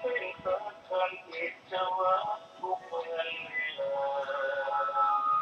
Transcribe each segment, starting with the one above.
เป็นพระธรรมกิจวัตรทุกวันเวลา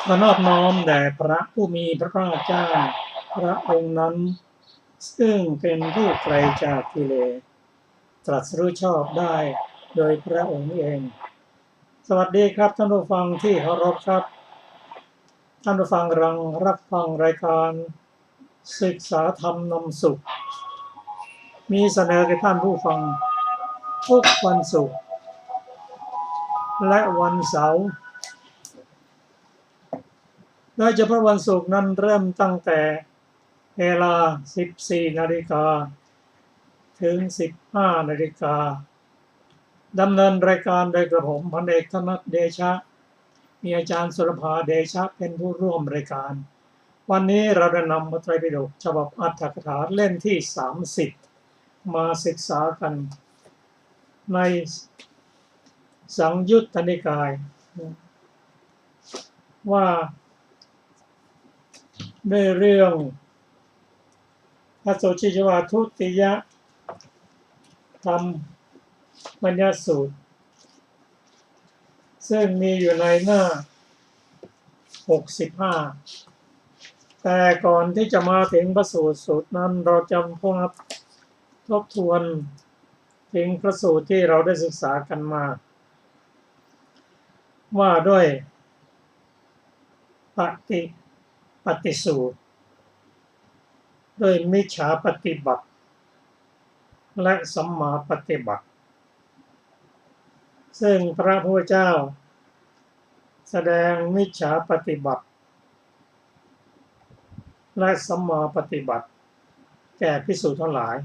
ขอนอบน้อมแด่พระผู้มีพระภาคเจ้าพระองค์นั้นซึ่งเป็นผู้ไกลจากกิเลสตรัสรู้ชอบได้โดยพระองค์เองสวัสดีครับท่านผู้ฟังที่เคารพครับท่านผู้ฟังกำลังรับฟังรายการศึกษาธรรมนำสุขมีเสนอแก่ท่านผู้ฟังทุกวันศุกร์และวันเสาร์โดยเฉพาะวันศุกร์นั้นเริ่มตั้งแต่เวลา 14 นาฬิกาถึง 15 นาฬิกาดำเนินรายการโดยกระผมพันเอกธนัทเดชะมีอาจารย์สุรภาเดชะเป็นผู้ร่วมรายการวันนี้เราได้นำพระไตรปิฎกฉบับอรรถกถาเล่มที่ 30 มาศึกษากันในสังยุตตนิกายว่าด้วยเรื่องพระโสชิชวาทุติยธรรมมัญญสูตรซึ่งมีอยู่ในหน้า 65 แต่ก่อนที่จะมาถึงพระสูตรนั้นเราจำพวกทบทวนถึงพระสูตรที่เราได้ศึกษากันมาว่าด้วยปฏิสูตรด้วยมิจฉาปฏิบัติและสัมมาปฏิบัติซึ่งพระพุทธเจ้าแสดงมิจฉาปฏิบัติและสัมมาปฏิบัติแก่ภิกษุทั้งหลาย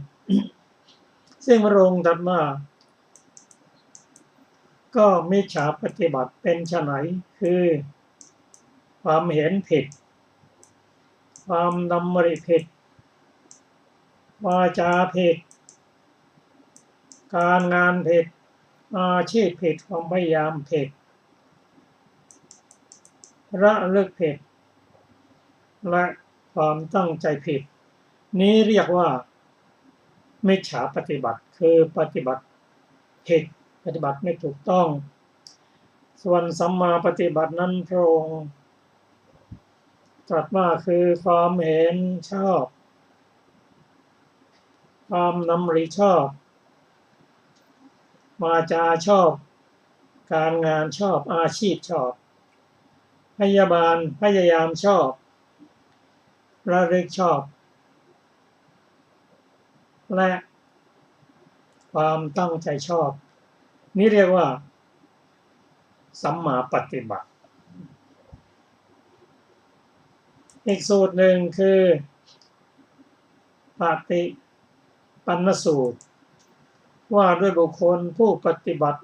ซึ่งพระองค์ตรัสว่าก็มิจฉาปฏิบัติเป็นไฉนคือความเห็นผิดความดำริผิดวาจาผิดการงานผิดอาชีพผิดความพยายามผิดระลึกผิดและความตั้งใจผิดนี้เรียกว่ามิจฉาปฏิบัติคือปฏิบัติผิดปฏิบัติไม่ถูกต้องส่วนสัมมาปฏิบัตินั้นพระองค์ตรัสว่าคือความเห็นชอบความดำริชอบวาจาชอบการงานชอบอาชีพชอบพยายามชอบระลึกชอบและความตั้งใจชอบนี่เรียกว่าสัมมาปฏิบัติอีกสูตรหนึ่งคือปฏิปันนสูตรว่าด้วยบุคคลผู้ปฏิบัติ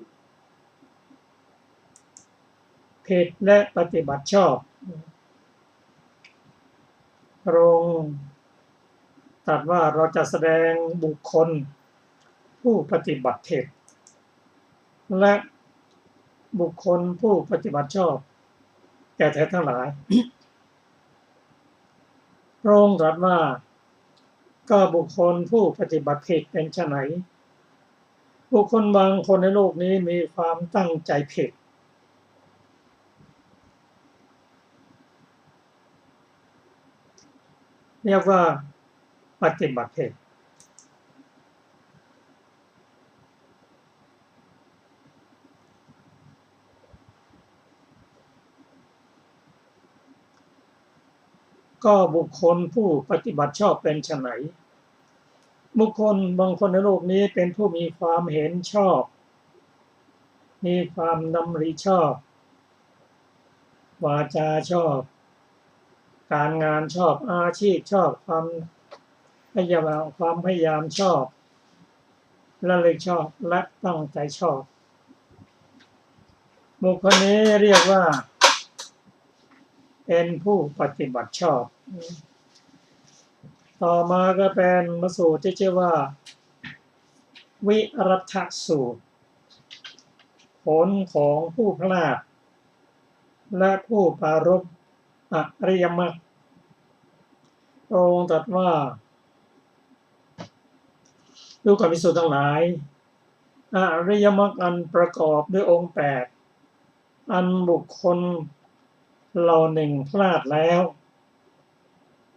ผิดและปฏิบัติชอบพระองค์ตรัสว่าเราจะแสดงบุคคลผู้ปฏิบัติผิดและบุคคลผู้ปฏิบัติชอบแก่เธอทั้งหลายพระองค์ตรัสว่าก็บุคคลผู้ปฏิบัติผิดเป็นไฉน บุคคลบางคนในโลกนี้มีความตั้งใจผิดเรียกว่าปฏิบัติผิดก็บุคคลผู้ปฏิบัติชอบเป็นไฉนบุคคลบางคนในโลกนี้เป็นผู้มีความเห็นชอบมีความดำริชอบวาจาชอบการงานชอบอาชีพชอบความพยายามชอบและเลยชอบและตั้งใจชอบบุคคลนี้เรียกว่าเป็นผู้ปฏิบัติชอบต่อมาก็เป็นมสูตรที่ชื่อว่าวิรัตสูตรผลของผู้พลาดและผู้ปรารภอริยมรรคพระองค์ตรัสว่าดูก่อนภิกษุทั้งหลายอริยมรรคอันประกอบด้วยองค์8อันบุคคลเหล่าหนึ่งพลาดแล้ว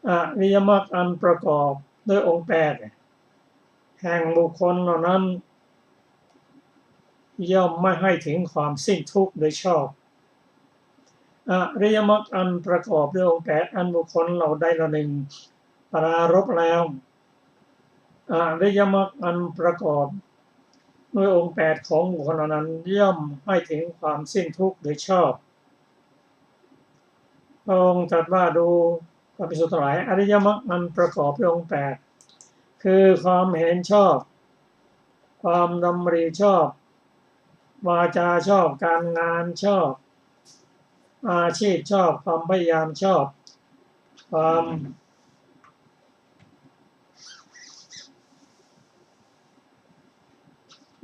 อริยมรรคอันประกอบด้วยองค์8แห่งบุคคลเหล่านั้นย่อมไม่ให้ถึงความสิ้นทุกข์โดยชอบอริยมรรคอันประกอบด้วยองค์8อันบุคคลเหล่าใดเหล่าหนึ่งปรารภแล้วอริยมรรคอันประกอบด้วยองค์8ของบุคคลเหล่านั้นย่อมให้ถึงความสิ้นทุกข์โดยชอบพระองค์ตรัสว่าดูพระภิกษุทั้งหลายอริยมรรคอันประกอบด้วยองค์8คือความเห็นชอบความดำริชอบวาจาชอบการงานชอบอาชีพชอบความพยายามชอบความ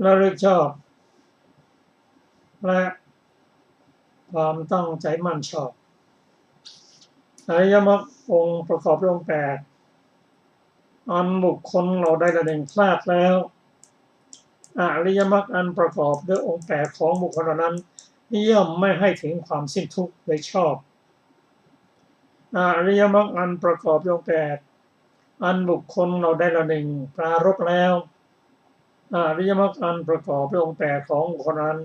ระลึกชอบและความตั้งใจมั่นชอบอริยมรรคองค์ประกอบด้วยองค์8อันบุคคลเราใดละหนึ่งพลาดแล้วอริยมรรคอันประกอบด้วยองค์8ของบุคคลเหล่านั้นย่อมไม่ให้ถึงความสิ้นทุกข์โดยชอบอริยมรรคอันประกอบด้วยองค์8อันบุคคลเราใดละหนึ่งปรารภแล้วอริยมรรคอันประกอบด้วยองค์8ของบุคคลนั้น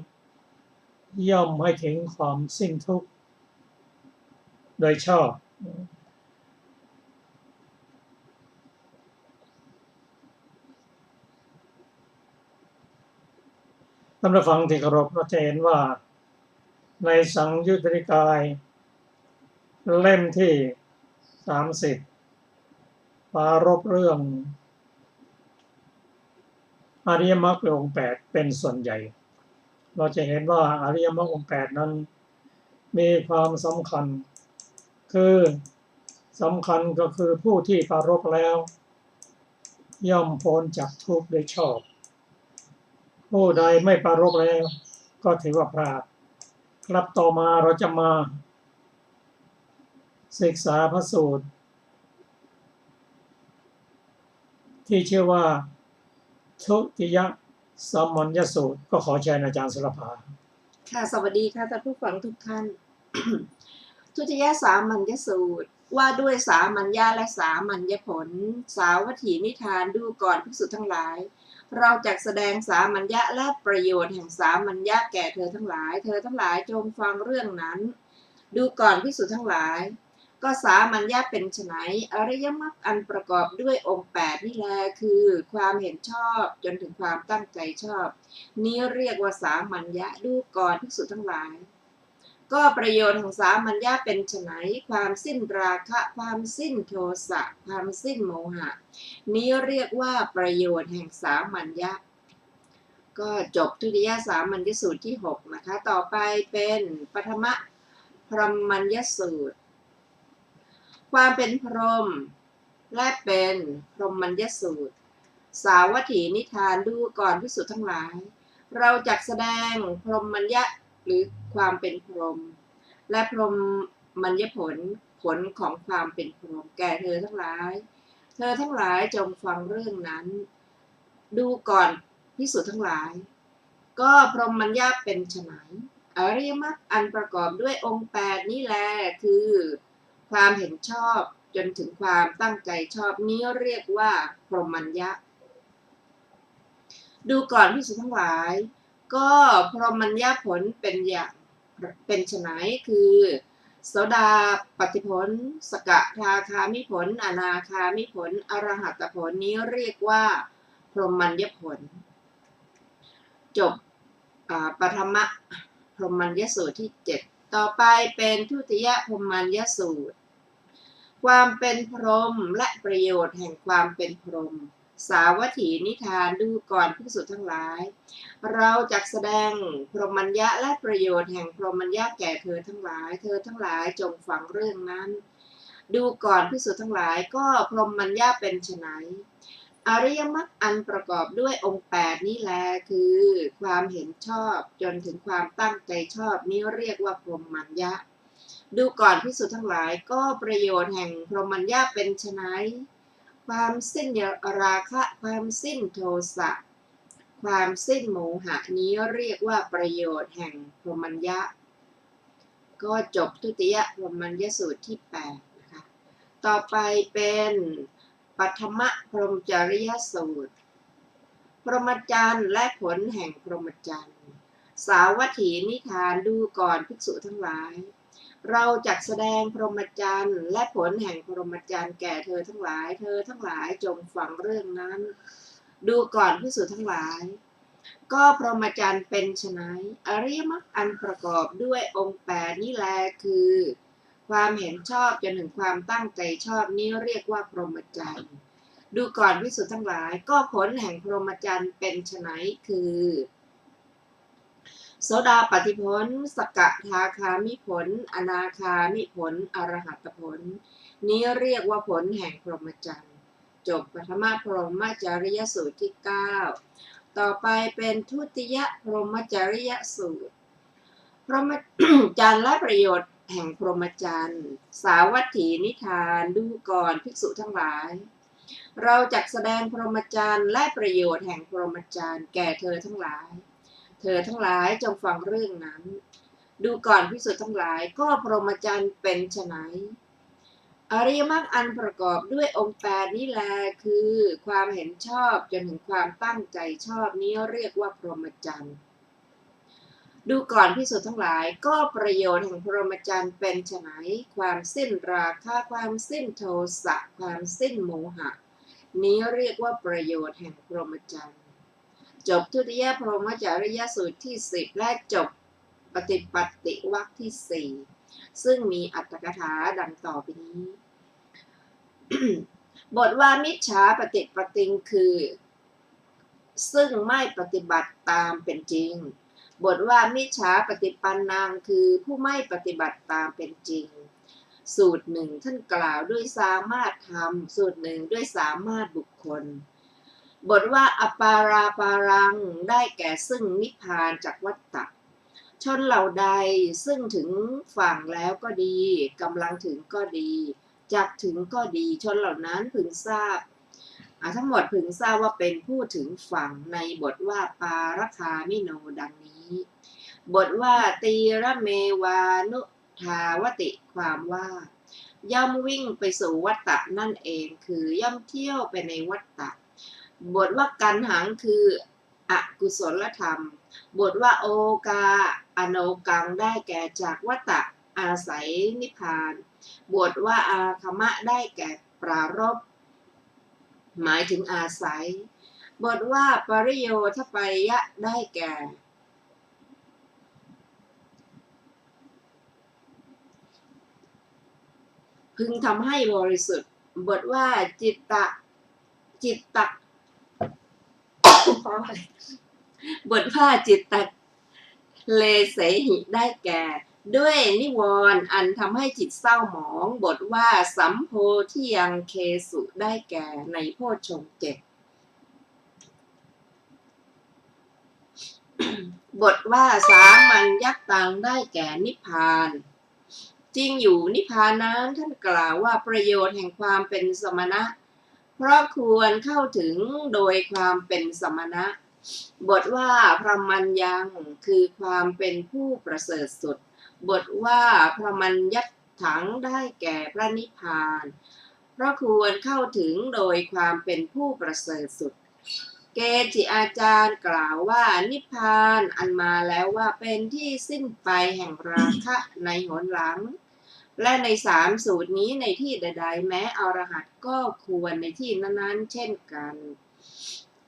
ย่อมให้ถึงความสิ้นทุกข์โดยชอบท่านผู้ฟังที่เคารพเราจะเห็นว่าในสังยุตตนิกายเล่มที่30ปรารภเรื่องอริยมรรคองค์8เป็นส่วนใหญ่เราจะเห็นว่าอริยมรรคองค์8นั้นมีความสำคัญก็คือผู้ที่ปรารภแล้วย่อมพ้นจากทุกข์โดยชอบผู้ใดไม่ปรารภแล้วก็ถือว่าพลาดครับต่อมาเราจะมาศึกษาพระสูตรที่ชื่อว่าทุติยสัมมัญญสูตรก็ขอเชิญอาจารย์สุรภาค่ะสวัสดีค่ะท่านผู้ฟังทุกท่าน ทุติยสามัญญสูตรว่าด้วยสามัญญาและสามัญญผลสาวัตถีนิทานดูก่อนภิกษุทั้งหลายเราจักแสดงสามัญญะและประโยชน์แห่งสามัญญะแก่เธอทั้งหลายจงฟังเรื่องนั้นดูก่อนภิกษุทั้งหลายก็สามัญญะเป็นไฉนอริยมรรคอันประกอบด้วยองค์8นี่แลคือความเห็นชอบจนถึงความตั้งใจชอบนี้เรียกว่าสามัญญะดูก่อนภิกษุทั้งหลายก็ประโยชน์ของสามัญญะเป็นไฉนความสิ้นราคะความสิ้นโทสะความสิ้นโมหะนี้เรียกว่าประโยชน์แห่งสามัญญะก็จบทุติยสามัญญสูตรที่6นะคะต่อไปเป็นปฐมพรหมัญญสูตรความเป็นพรหมและเป็นพรหมัญญสูตรสาวัตถีนิทานดูก่อนภิกษุทั้งหลายเราจักแสดงพรหมัญญะหรือความเป็นพรหมและพรหมัญญผลของความเป็นพรหมแก่เธอทั้งหลายจงฟังเรื่องนั้นดูก่อน ภิกษุทั้งหลาย ก็พรหมัญญาเป็นไฉนอริยมรรคอันประกอบด้วยองค์8นี้แลคือความเห็นชอบจนถึงความตั้งใจชอบนี้เรียกว่าพรหมัญญาดูก่อนภิกษุทั้งหลาย ก็พรหมัญญาผลเป็นไฉนคือโสดาปัตติผลสกทาคามิผลอนาคามิผลอรหัตผลนี้เรียกว่าพรหมัญญผลจบปฐมพรหมัญญสูตรที่7ต่อไปเป็นทุติยพรหมัญญสูตรความเป็นพรหมและประโยชน์แห่งความเป็นพรหมสาวัตถีนิทานดูก่อนภิกษุทั้งหลายเราจักแสดงพรหมัญญะและประโยชน์แห่งพรหมัญญะแก่เธอทั้งหลายจงฟังเรื่องนั้นดูก่อนภิกษุทั้งหลายก็พรหมัญญะเป็นไฉนอริยมรรคอันประกอบด้วยองค์8นี้แลคือความเห็นชอบจนถึงความตั้งใจชอบนี้เรียกว่าพรหมัญญะดูก่อนภิกษุทั้งหลายก็ประโยชน์แห่งพรหมัญญะเป็นไฉนความสิ้นราคะความสิ้นโทสะความสิ้นโมหะนี้เรียกว่าประโยชน์แห่งพรหมัญญะก็จบทุติยพรหมัญญสูตรที่8นะคะต่อไปเป็นปฐมพรหมจริยสูตรพรหมจรรย์และผลแห่งพรหมจรรย์สาวัตถีนิทานดูก่อนภิกษุทั้งหลายเราจักแสดงพรหมจรรย์และผลแห่งพรหมจรรย์แก่เธอทั้งหลายจงฟังเรื่องนั้นดูก่อนภิกษุทั้งหลายก็พรหมจรรย์เป็นไฉนอริยมรรคอันประกอบด้วยองค์8นี้แลคือความเห็นชอบจนถึงความตั้งใจชอบนี้เรียกว่าพรหมจรรย์ดูก่อนภิกษุทั้งหลายก็ผลแห่งพรหมจรรย์เป็นไฉนคือโสดาปัตติผลสกทาคามิผลอนาคามิผลอรหัตผลนี้เรียกว่าผลแห่งพรหมจรรย์จบปฐมพรหมจริยสูตรที่9ต่อไปเป็นทุติยพรหมจริยสูตรพรหมจรรย์และประโยชน์แห่งพรหมจรรย์สาวัตถีนิทานดูก่อนภิกษุทั้งหลายเราจักแสดงพรหมจรรย์และประโยชน์แห่งพรหมจรรย์แก่เธอทั้งหลายจงฟังเรื่องนั้นดูก่อนภิกษุทั้งหลายก็พรหมจรรย์เป็นไฉนอริยมรรคอันประกอบด้วยองค์8นี้แลคือความเห็นชอบจนถึงความตั้งใจชอบนี้เรียกว่าพรหมจรรย์ดูก่อนภิกษุทั้งหลายก็ประโยชน์แห่งพรหมจรรย์เป็นไฉนความสิ้นราคะความสิ้นโทสะความสิ้นโมหะนี้เรียกว่าประโยชน์แห่งพรหมจรรย์จบทุติยพรหมจริยสูตรที่10และจบปฏิปัตติวรรคที่4ซึ่งมีอรรถกถาดังต่อไปนี้ บทว่ามิจฉาปฏิปติงคือซึ่งไม่ปฏิบัติตามเป็นจริงบทว่ามิจฉาปฏิปันนังคือผู้ไม่ปฏิบัติตามเป็นจริงสูตร1ท่านกล่าวด้วยสามารถธรรมสูตร1ด้วยสามารถบุคคลบทว่าอปาราปารังได้แก่ซึ่งนิพพานจากวัฏฏะชนเหล่าใดซึ่งถึงฝั่งแล้วก็ดีกำลังถึงก็ดีจักถึงก็ดีชนเหล่านั้นพึงทราบทั้งหมดพึงทราบว่าเป็นผู้ถึงฝั่งในบทว่าปารคามิโนดังนี้บทว่าตีระเมวานุทาวติความว่าย่อมวิ่งไปสู่วัฏฏะนั่นเองคือย่อมเที่ยวไปในวัฏฏะบทว่ากันหังคืออกุศลธรรมบทว่าโอกาอโนกังได้แก่จากวัฏฏะอาศัยนิพพานบทว่าอาคมะได้แก่ปรารภหมายถึงอาศัยบทว่าปริโยทปริยะได้แก่พึงทำให้บริสุทธิ์บทว่าจิตตะบทว่าจิตตะเลเสหิได้แก่ด้วยนิวรณ์อันทำให้จิตเศร้าหมองบทว่าสัมโพธิยังเคสุได้แก่ในโพชฌงค์7 บทว่าสามัญญตังได้แก่นิพพานจริงอยู่นิพพานนั้นท่านกล่าวว่าประโยชน์แห่งความเป็นสมณะเพราะควรเข้าถึงโดยความเป็นสมณะ บทว่าพรหมัญญังคือความเป็นผู้ประเสริฐสุดบทว่าพรหมัญญัตถังได้แก่พระนิพพานเพราะควรเข้าถึงโดยความเป็นผู้ประเสริฐสุดเกจิอาจารย์กล่าวว่านิพพานอันมาแล้วว่าเป็นที่สิ้นไปแห่งราคะในหนหลังและใน3สูตรนี้ในที่ใดๆแม้อรหันต์ก็ควรในที่นั้นๆเช่นกัน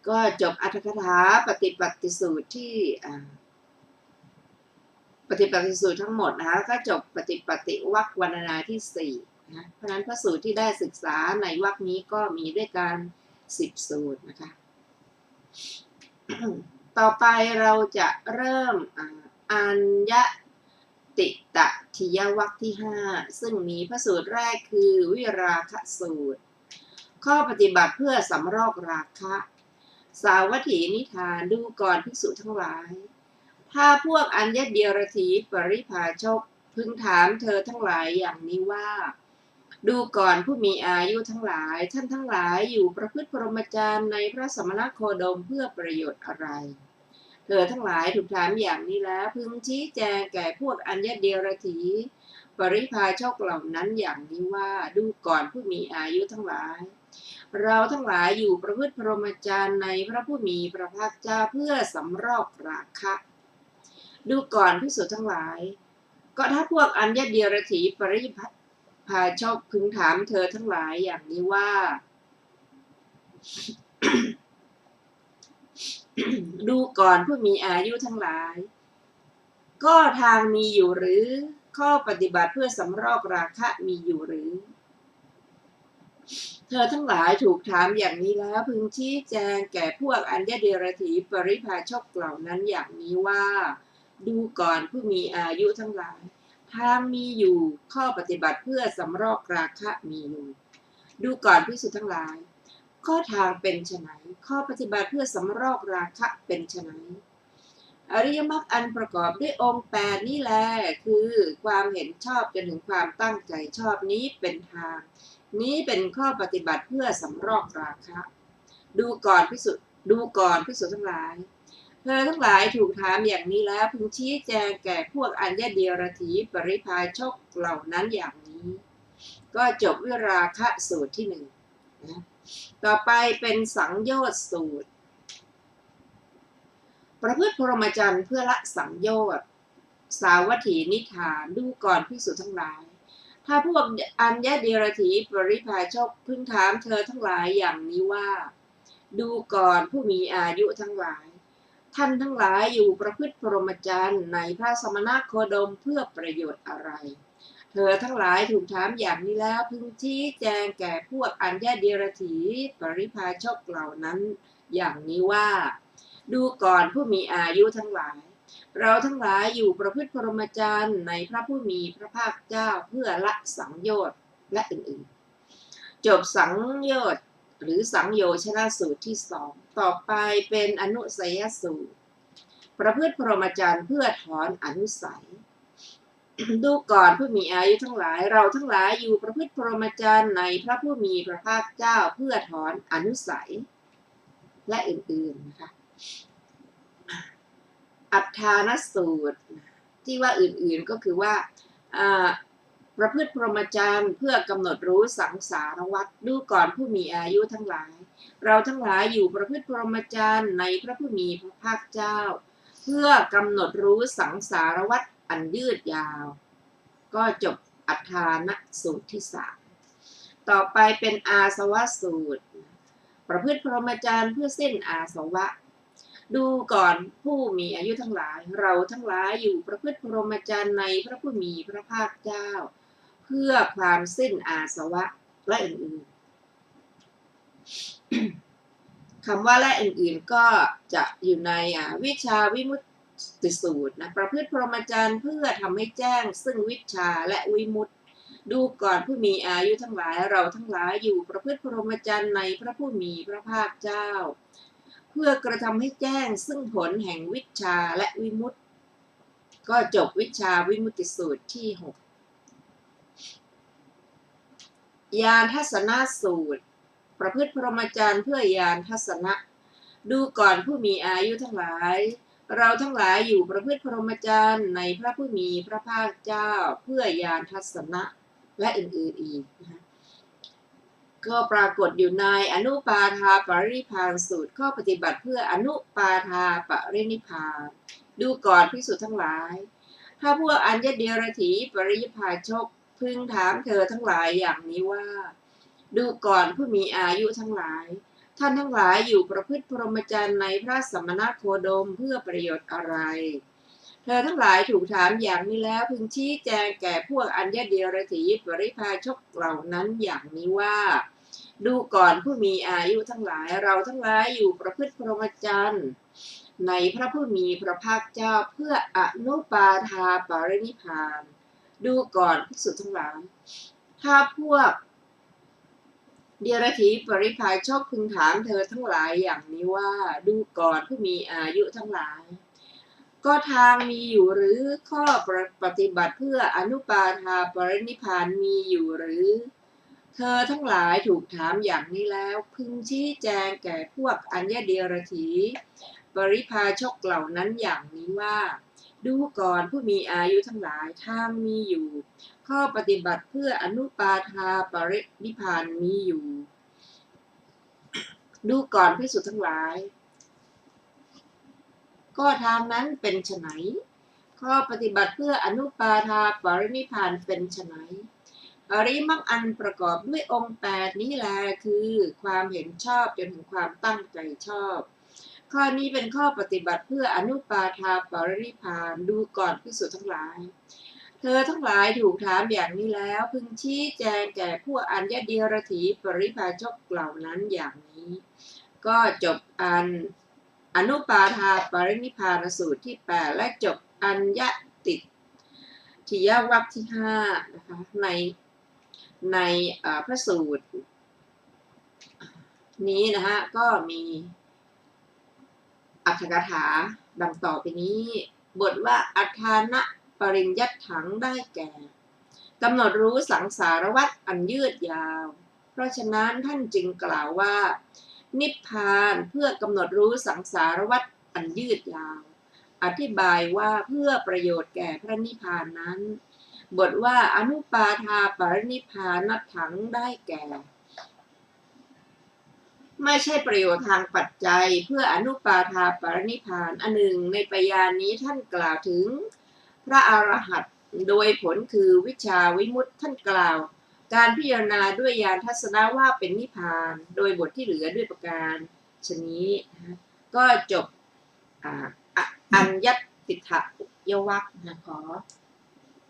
ก็จบอรรถกถาปฏิปัติสูตรที่ปฏิปัติสูตรทั้งหมดนะคะก็จบปฏิปัติวรรควรรณนาที่4นะเพราะฉะนั้นพระสูตรที่ได้ศึกษาในวรรคนี้ก็มีด้วยกัน10สูตรนะคะต่อไปเราจะเริ่มอัญญติตทิยวรรคที่5ซึ่งมีพระสูตรแรกคือวิราคะสูตรข้อปฏิบัติเพื่อสำรอกราคะสาวัตถีนิทานดูก่อนภิกษุทั้งหลายถ้าพวกอัญญเดียรถีปริภาชกพึงถามเธอทั้งหลายอย่างนี้ว่าดูก่อนผู้มีอายุทั้งหลายท่านทั้งหลายอยู่ประพฤติพรหมจรรย์ในพระสมณโคดมเพื่อประโยชน์อะไรเธอทั้งหลายถูกถามอย่างนี้แล้วพึงชี้แจงแก่พวกอัญญเดียรถีปริภาชกเหล่านั้นอย่างนี้ว่าดูก่อนผู้มีอายุทั้งหลายเราทั้งหลายอยู่ประพฤติพรหมจรรย์ในพระผู้มีพระภาคเจ้าเพื่อสำรอกราคะดูก่อนภิกษุทั้งหลายก็ถ้าพวกอัญญเดียรถีปริภาชกพึงถามเธอทั้งหลายอย่างนี้ว่า ดูก่อนผู้มีอายุทั้งหลายก็ทางมีอยู่หรือข้อปฏิบัติเพื่อสำรอกราคะมีอยู่หรือเธอทั้งหลายถูกถามอย่างนี้แล้วพึงชี้แจงแก่พวกอัญญเดรถีปริภาชกเหล่านั้นอย่างนี้ว่าดูก่อนผู้มีอายุทั้งหลายทางมีอยู่ข้อปฏิบัติเพื่อสำรอกราคะมีอยู่ดูก่อนภิกษุทั้งหลายข้อทางเป็นไฉนข้อปฏิบัติเพื่อสำรอกราคะเป็นไฉนอริยมรรคอันประกอบด้วยองค์8นี่แลคือความเห็นชอบจนถึงความตั้งใจชอบนี้เป็นทางนี้เป็นข้อปฏิบัติเพื่อสำรอกราคะดูก่อนภิกษุทั้งหลายเธอทั้งหลายถูกถามอย่างนี้แล้วพึงชี้แจงแก่พวกอัญญเดียรถีปริภาชกเหล่านั้นอย่างนี้ก็จบวิราคะสูตรที่1นะต่อไปเป็นสังโยชน์สูตรประพฤติพรหมจรรย์เพื่อละสังโยชน์สาวัตถีนิทานดูก่อนภิกษุทั้งหลายถ้าพวกอัญญเดรถีปริภาชกพึงถามเธอทั้งหลายอย่างนี้ว่าดูก่อนผู้มีอายุทั้งหลายท่านทั้งหลายอยู่ประพฤติพรหมจรรย์ในพระสมณโคดมเพื่อประโยชน์อะไรเธอทั้งหลายถูกถามอย่างนี้แล้วพึงชี้แจงแก่พวกอัญญเดรถีปริภาชกเหล่านั้นอย่างนี้ว่าดูก่อนผู้มีอายุทั้งหลายเราทั้งหลายอยู่ประพฤติพรหมจรรย์ในพระผู้มีพระภาคเจ้าเพื่อละสังโยชน์และอื่นๆจบสังโยชน์หรือสังโยชนะสูตรที่2ต่อไปเป็นอนุสัยสูตรประพฤติพรหมจรรย์เพื่อถอนอนุสัย ดูก่อนผู้มีอายุทั้งหลายเราทั้งหลายอยู่ประพฤติพรหมจรรย์ในพระผู้มีพระภาคเจ้าเพื่อถอนอนุสัยและอื่นๆนะคะอัฏฐานสูตรที่ว่าอื่นๆก็คือว่าประพฤติพรหมจรรย์เพื่อกำหนดรู้สังสารวัฏดูก่อนผู้มีอายุทั้งหลายเราทั้งหลายอยู่ประพฤติพรหมจรรย์ในพระผู้มีพระภาคเจ้าเพื่อกำหนดรู้สังสารวัฏอันยืดยาวก็จบอัฏฐานสูตรที่3ต่อไปเป็นอาสวะสูตรประพฤติพรหมจรรย์เพื่อสิ้นอาสวะดูก่อนผู้มีอายุทั้งหลายเราทั้งหลายอยู่ประพฤติพรหมจรรย์ในพระผู้มีพระภาคเจ้าเพื่อความสิ้นอาสวะและอื่นๆ คำว่าและอื่นๆก็จะอยู่ในวิชาวิมุตติสูตรนะประพฤติพรหมจรรย์เพื่อทำให้แจ้งซึ่งวิชาและวิมุตติดูก่อนผู้มีอายุทั้งหลายเราทั้งหลายอยู่ประพฤติพรหมจรรย์ในพระผู้มีพระภาคเจ้าเพื่อกระทำให้แจ้งซึ่งผลแห่งวิชาและวิมุตติก็จบวิชาวิมุตติสูตรที่6ญาณทัศนสูตรประพฤติพรหมจรรย์เพื่อญาณทัศนะ ดูก่อนผู้มีอายุทั้งหลายเราทั้งหลายอยู่ประพฤติพรหมจรรย์ในพระผู้มีพระภาคเจ้าเพื่อญาณทัศนะและอื่นๆอีกนะคะก็ปรากฏอยู่ในอนุปาทาปรินิพพานสูตรข้อปฏิบัติเพื่ออนุปาทาปรินิพพานดูก่อนภิกษุทั้งหลายถ้าพวกอัญญเดียรถีปริยภาชกพึงถามเธอทั้งหลายอย่างนี้ว่าดูก่อนผู้มีอายุทั้งหลายท่านทั้งหลายอยู่ประพฤติพรหมจรรย์ในพระสมณโคดมเพื่อประโยชน์อะไรเธอทั้งหลายถูกถามอย่างนี้แล้วพึงชี้แจงแก่พวกอัญญเดียรถีปริพาชกเหล่านั้นอย่างนี้ว่าดูก่อนผู้มีอายุทั้งหลายเราทั้งหลายอยู่ประพฤติพรหมจรรย์ในพระผู้มีพระภาคเจ้าเพื่ออนุปาทาปรินิพพานดูก่อนภิกษุทั้งหลายถ้าพวกเดียรถีปริพาชกพึงถามเธอทั้งหลายอย่างนี้ว่าดูก่อนผู้มีอายุทั้งหลายก็ทางมีอยู่หรือข้อปฏิบัติเพื่ออนุปาทาปรินิพพานมีอยู่หรือเธอทั้งหลายถูกถามอย่างนี้แล้วพึงชี้แจงแก่พวกอัญญเดียรถีปริพาชกเหล่านั้นอย่างนี้ว่าดูก่อนผู้มีอายุทั้งหลายทางมีอยู่ข้อปฏิบัติเพื่ออนุปาทาปรินิพพานมีอยู่ดูก่อนภิกษุทั้งหลายก็ทางนั้นเป็นไฉนข้อปฏิบัติเพื่ออนุปาทาปรินิพพานเป็นไฉนอริยมรรคอันประกอบด้วยองค์8นี้แลคือความเห็นชอบจนถึงความตั้งใจชอบข้อนี้เป็นข้อปฏิบัติเพื่ออนุปาทาปรินิพพานดูก่อนภิกษุทั้งหลายเธอทั้งหลายถูกถามอย่างนี้แล้วพึงชี้แจงแก่ผู้อัญญเดียรถีปริพาชกเหล่านั้นอย่างนี้ก็จบอนุปาทาปรินิพพานสูตรที่8และจบอัญญติทิยวรรคที่5นะคะในพระสูตรนี้นะคะก็มีอัตถกถาดังต่อไปนี้บทว่าอัฏฐานะปริญญัตถังได้แก่กำหนดรู้สังสารวัฏอันยืดยาวเพราะฉะนั้นท่านจึงกล่าวว่านิพพานเพื่อกำหนดรู้สังสารวัฏอันยืดยาวอธิบายว่าเพื่อประโยชน์แก่พระนิพพานนั้นบทว่าอนุปาทาปรินิพพานถังได้แก่ไม่ใช่ประโยชน์ทางปัจจัยเพื่ออนุปาทาปรินิพพานอันหนึ่งในปยานนี้ท่านกล่าวถึงพระอรหันต์โดยผลคือวิชาวิมุตติท่านกล่าวการพิจารณาด้วยญาณทัศนะว่าเป็นนิพพานโดยบทที่เหลือด้วยประการชนี้ก็จบอัญญติถยวรรคขอ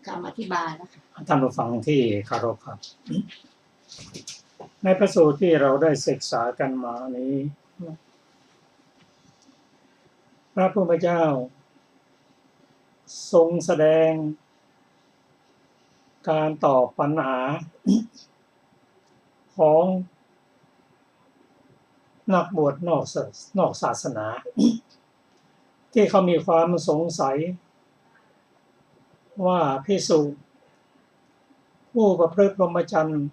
คำอธิบายนะคะท่านผู้ฟังที่เคารพครับในพระสูตรที่เราได้ศึกษากันมานี้พระพุทธเจ้าทรงแสดงการตอบปัญหาของนักบวชนอกศาสนาที่เขามีความสงสัยว่าภิกษุผู้ประพฤติพรหมจรรย์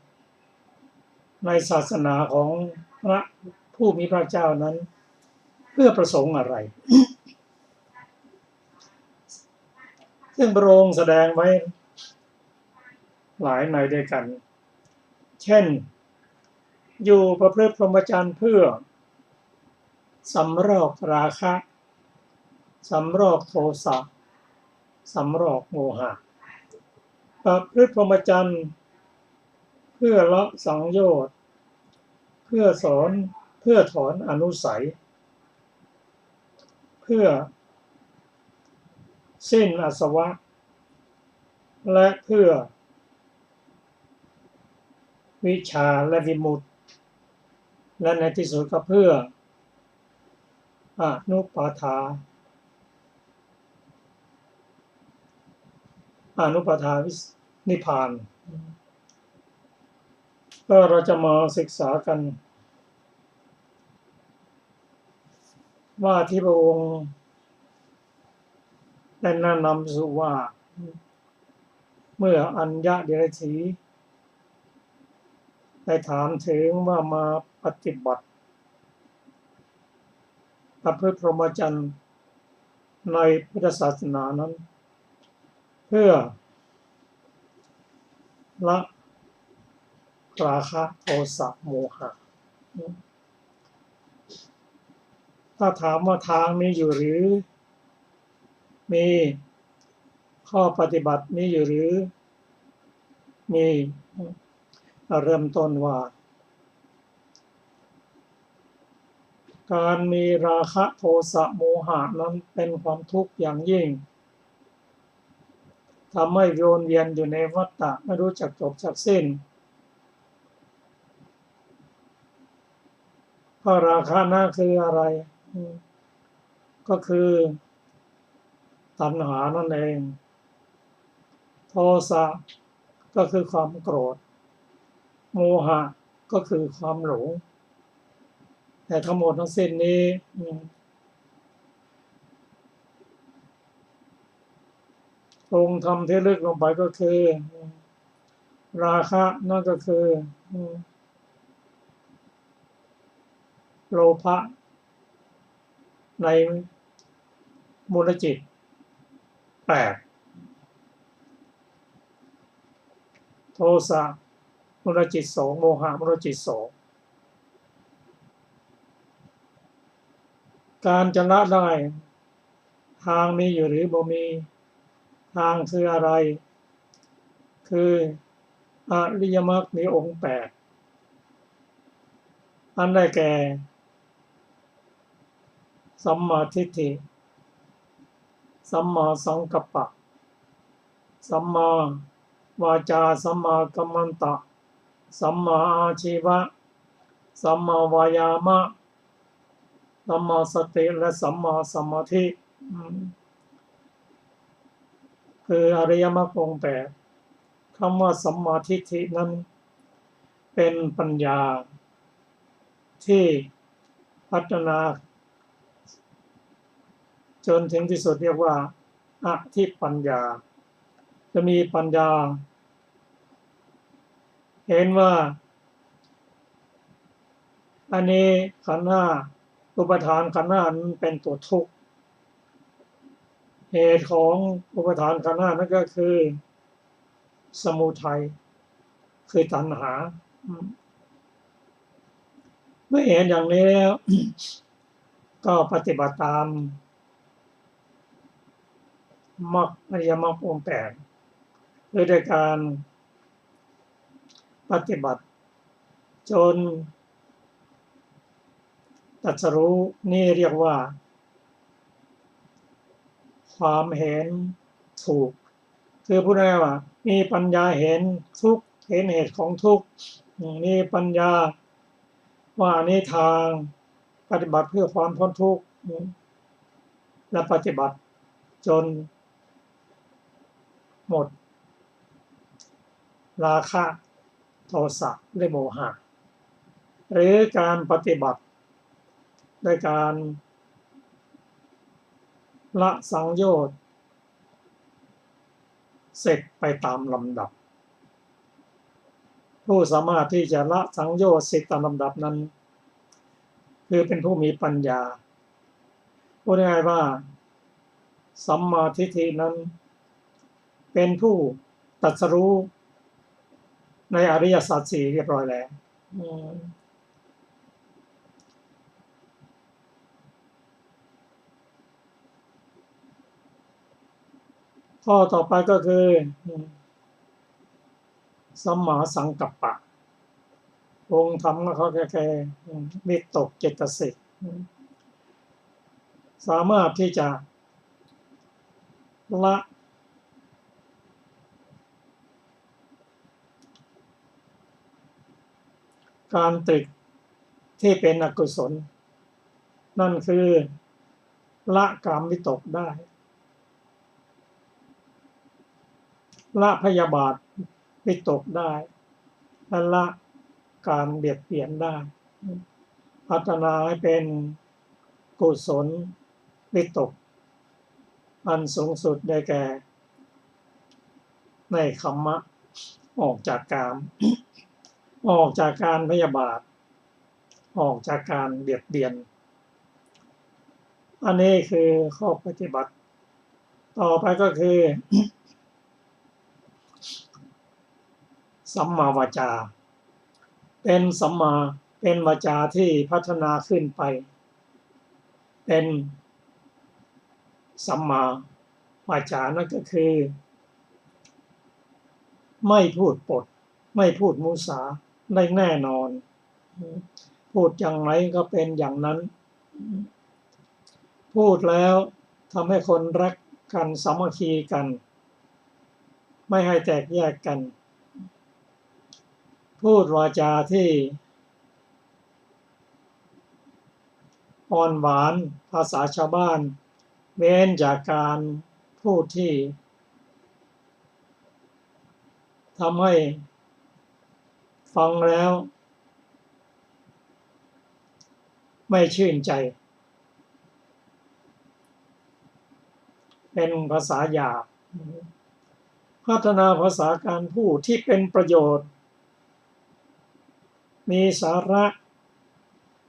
ในศาสนาของพระผู้มีพระเจ้านั้นเพื่อประสงค์อะไร ซึ่งพระองค์แสดงไว้หลายในด้วยกันเช่นอยู่ประพฤติพรหมจรรย์เพื่อสำรอกราคะสำรอกโทสะสำรอกโมหะประพฤติพรหมจรรย์เพื่อละสังโยชน์เพื่อถอนอนุสัยเพื่อสิ้นอาสวะและเพื่อวิชาและวิมุตติและในที่สุดก็เพื่ออนุปาทานิพพานก็เราจะมาศึกษากันว่าที่พระองค์ได้แนะนำสู่ว่าเมื่ออัญญเดรถีได้ถามถึงว่ามาปฏิบัติ ประพฤติพรหมจรรย์ในพุทธศาสนานั้น เพื่อละราคะโทสะโมหะถ้าถามว่าทางมีอยู่หรือมีข้อปฏิบัติมีอยู่หรือมีเริ่มต้นว่าการมีราคะโทสะโมหะนั้นเป็นความทุกข์อย่างยิ่งทำให้วนเวียนอยู่ในวัฏฏะไม่รู้จักจบจักสิ้นเพราะราคะนั่นคืออะไรก็คือตัณหานั่นเองโทสะก็คือความโกรธโมหะก็คือความหลงแต่ทั้งหมดทั้งสิ้นนี้องค์ธรรมที่ลึกลงไปก็คือราคะนั่นก็คือโลภะในมูลจิต8โทสะมูลจิต2โมหะมูลจิต2การจะละได้ทางมีอยู่หรือบ่มีทางคืออะไรคืออริยมรรคมีองค์8อันได้แก่สัมมาทิฏฐิสัมมาสังกัปปะสัมมาวาจาสัมมากัมมันตะสัมมาอาชีวะสัมมาวายามะสัมมาสติและสัมมาสมาธิคืออริยมรรคองค์8คำว่าสัมมาทิฏฐินั้นเป็นปัญญาที่พัฒนาจนถึงที่สุดเรียกว่าอธิปัญญาจะมีปัญญาเห็นว่าอันนี้ขันธ์ห้าอุปทานขันธ์ห้านั้นเป็นตัวทุกข์เหตุของอุปทานขันธ์ห้านั่นก็คือสมุทัยคือตัณหาเมื่อเห็นอย่างนี้แล้ว ก็ปฏิบัติตามมรรคอริยมรรคองค์8โดยการปฏิบัติจนตรัสรู้นี่เรียกว่าความเห็นถูกคือพูดง่ายๆว่ามีปัญญาเห็นทุกข์เห็นเหตุของทุกข์มีปัญญาว่านี่ทางปฏิบัติเพื่อความพ้นทุกข์และปฏิบัติจนหมดราคะโทสะและโมหะหรือการปฏิบัติโดยการละสังโยชน์เสร็จไปตามลำดับผู้สามารถที่จะละสังโยชน์เสร็จตามลำดับนั้นคือเป็นผู้มีปัญญาพูดง่ายๆว่าสัมมาทิฏฐินั้นเป็นผู้ตรัสรู้ในอริยสัจ4เรียบร้อยแล้วข้อต่อไปก็คือสัมมาสังกัปปะองค์ธรรมก็เขาแค่วิตกเจตสิกสามารถที่จะละการตรึกที่เป็นอกุศลนั่นคือละกามวิตกได้ละพยาบาทวิตกได้และละการเบียดเบียนได้พัฒนาให้เป็นกุศลวิตกอันสูงสุดได้แก่ในคัมมะออกจากกามออกจากการพยาบาทออกจากการเบียดเบียน อันนี้คือข้อปฏิบัติต่อไปก็คือ สัมมาวาจาเป็นสัมมาเป็นวาจาที่พัฒนาขึ้นไปเป็นสัมมาวาจานั่นก็คือไม่พูดปดไม่พูดมุสาได้แน่นอนพูดอย่างไรก็เป็นอย่างนั้นพูดแล้วทำให้คนรักกันสามัคคีกันไม่ให้แตกแยกกันพูดวาจาที่อ่อนหวานภาษาชาวบ้านเว้นจากการพูดที่ทำให้ฟังแล้วไม่ชื่นใจเป็นภาษาหยาบพัฒนาภาษาการพูดที่เป็นประโยชน์มีสาระ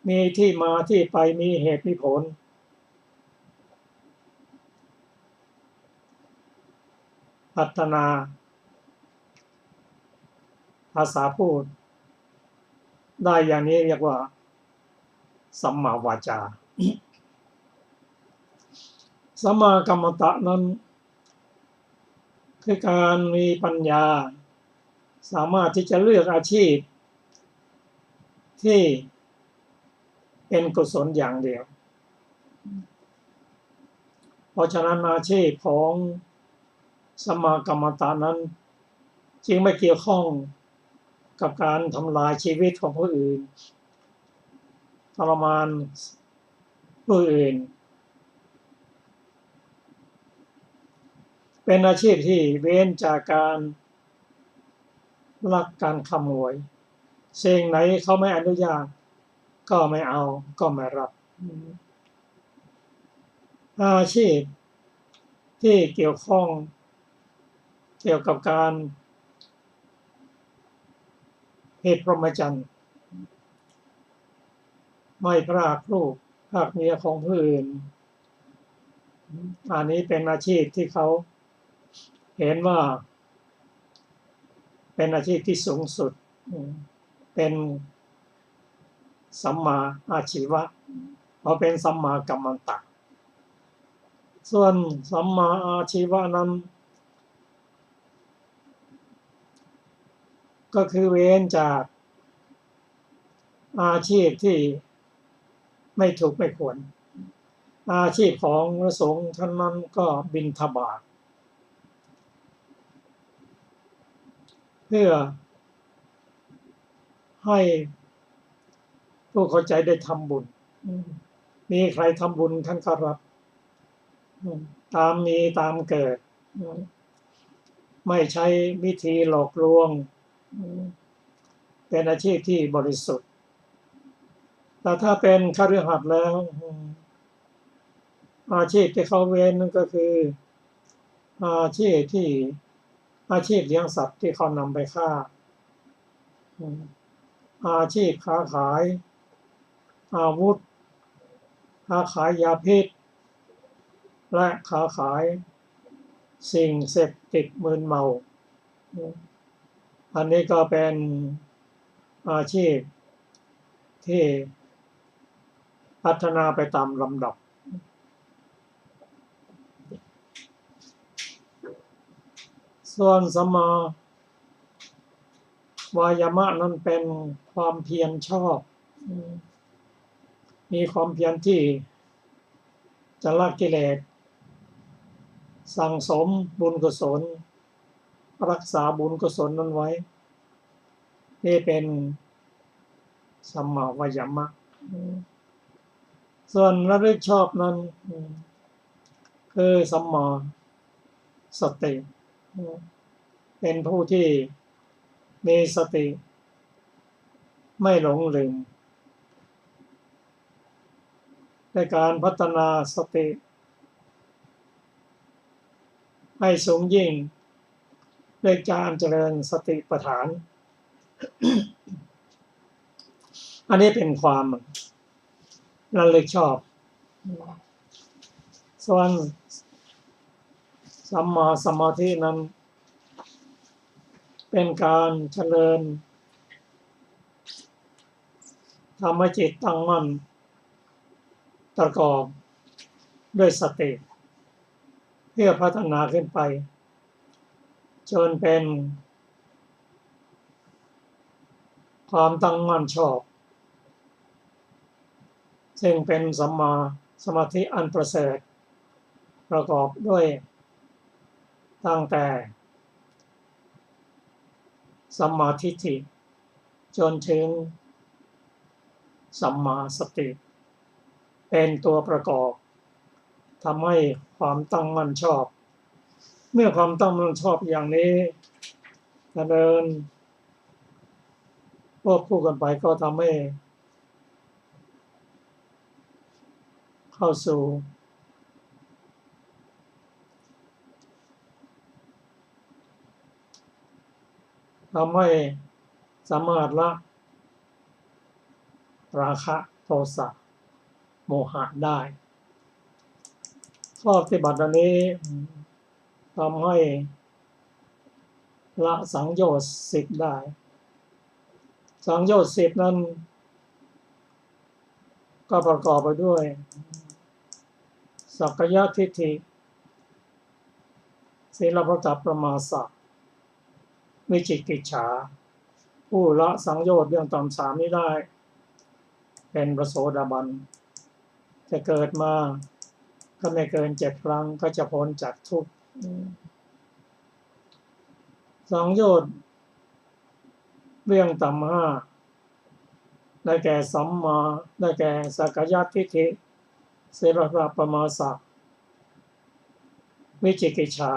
มีที่มาที่ไปมีเหตุมีผลพัฒนาภาษาพูดได้อย่างนี้เรียกว่าสัมมาวาจาสัมมากัมมันตะนั้นคือการมีปัญญาสามารถที่จะเลือกอาชีพที่เป็นกุศลอย่างเดียวเพราะฉะนั้นอาชีพของสัมมากัมมันตะนั้นจึงไม่เกี่ยวข้องกับการทำลายชีวิตของผู้อื่นทรมานผู้อื่นเป็นอาชีพที่เว้นจากการลักการขโมยสิ่งไหนเขาไม่อนุญาตก็ไม่เอาก็ไม่รับอาชีพที่เกี่ยวข้องเกี่ยวกับการเหตุพรหมจรรย์ไม่พรากลูกพรากเมียของผู้อื่นอันนี้เป็นอาชีพที่เขาเห็นว่าเป็นอาชีพที่สูงสุดเป็นสัมมาอาชีวะเพราะเป็นสัมมากัมมันตะส่วนสัมมาอาชีวะนั้นก็คือเว้นจากอาชีพที่ไม่ถูกไม่ควรอาชีพของพระสงฆ์ท่านนั้นก็บิณฑบาตเพื่อให้ผู้เข้าใจได้ทำบุญมีใครทำบุญท่านก็รับตามมีตามเกิดไม่ใช้วิธีหลอกลวงเป็นอาชีพที่บริสุทธิ์แต่ถ้าเป็นคฤหัสถ์แล้วอาชีพที่เขาเว้นนั่นก็คืออาชีพเลี้ยงสัตว์ที่เขานำไปฆ่าอาชีพค้าขายอาวุธค้าขายยาพิษและค้าขายสิ่งเสพติดมึนเมาอันนี้ก็เป็นอาชีพที่พัฒนาไปตามลำดับส่วนสัมมาวายามะนั้นเป็นความเพียรชอบมีความเพียรที่จะละกิเลสสั่งสมบุญกุศลรักษาบุญกุศลนั้นไว้นี่เป็นสัมมาวายามะส่วนระลึกชอบนั้นคือสัมมาสติเป็นผู้ที่มีสติไม่หลงลืมในการพัฒนาสติให้สูงยิ่งด้วยการเจริญสติปัฏฐานอันนี้เป็นความระลึกชอบ ส่วนสัมมาสมาธินั้นเป็นการเจริญทำให้จิตตั้งมั่นประกอบด้วยสติเพื่อพัฒนาขึ้นไปจนเป็นความตั้งมั่นชอบซึ่งเป็นสัมมาสมาธิอันประเสริฐประกอบด้วยตั้งแต่สัมมาทิฏฐิจนถึงสัมมาสติเป็นตัวประกอบทำให้ความตั้งมั่นชอบเมื่อความตั้งมั่นชอบอย่างนี้ดำเนินควบคู่กันไปก็ทำให้เข้าสู่ทำให้สามารถละราคะโทสะโมหะได้ข้อปฏิบัติอันนี้ทำให้ละสังโยชน์10ได้สังโยชน์10นั้นก็ประกอบไปด้วยสักกายทิฏฐิศีลปตัปประมาสะวิจิกิจฉาผู้ละสังโยชน์เรื่องต่ำสามนี้ได้เป็นพระโสดาบันจะเกิดมาก็ไม่เกิน7 ครั้งก็จะพ้นจากทุกข์สังโยชน์เรื่องต่ำ5ได้แก่สัมมาได้แก่สักกายทิฏฐิศีลปตัปประมาสะวิจิกิจฉา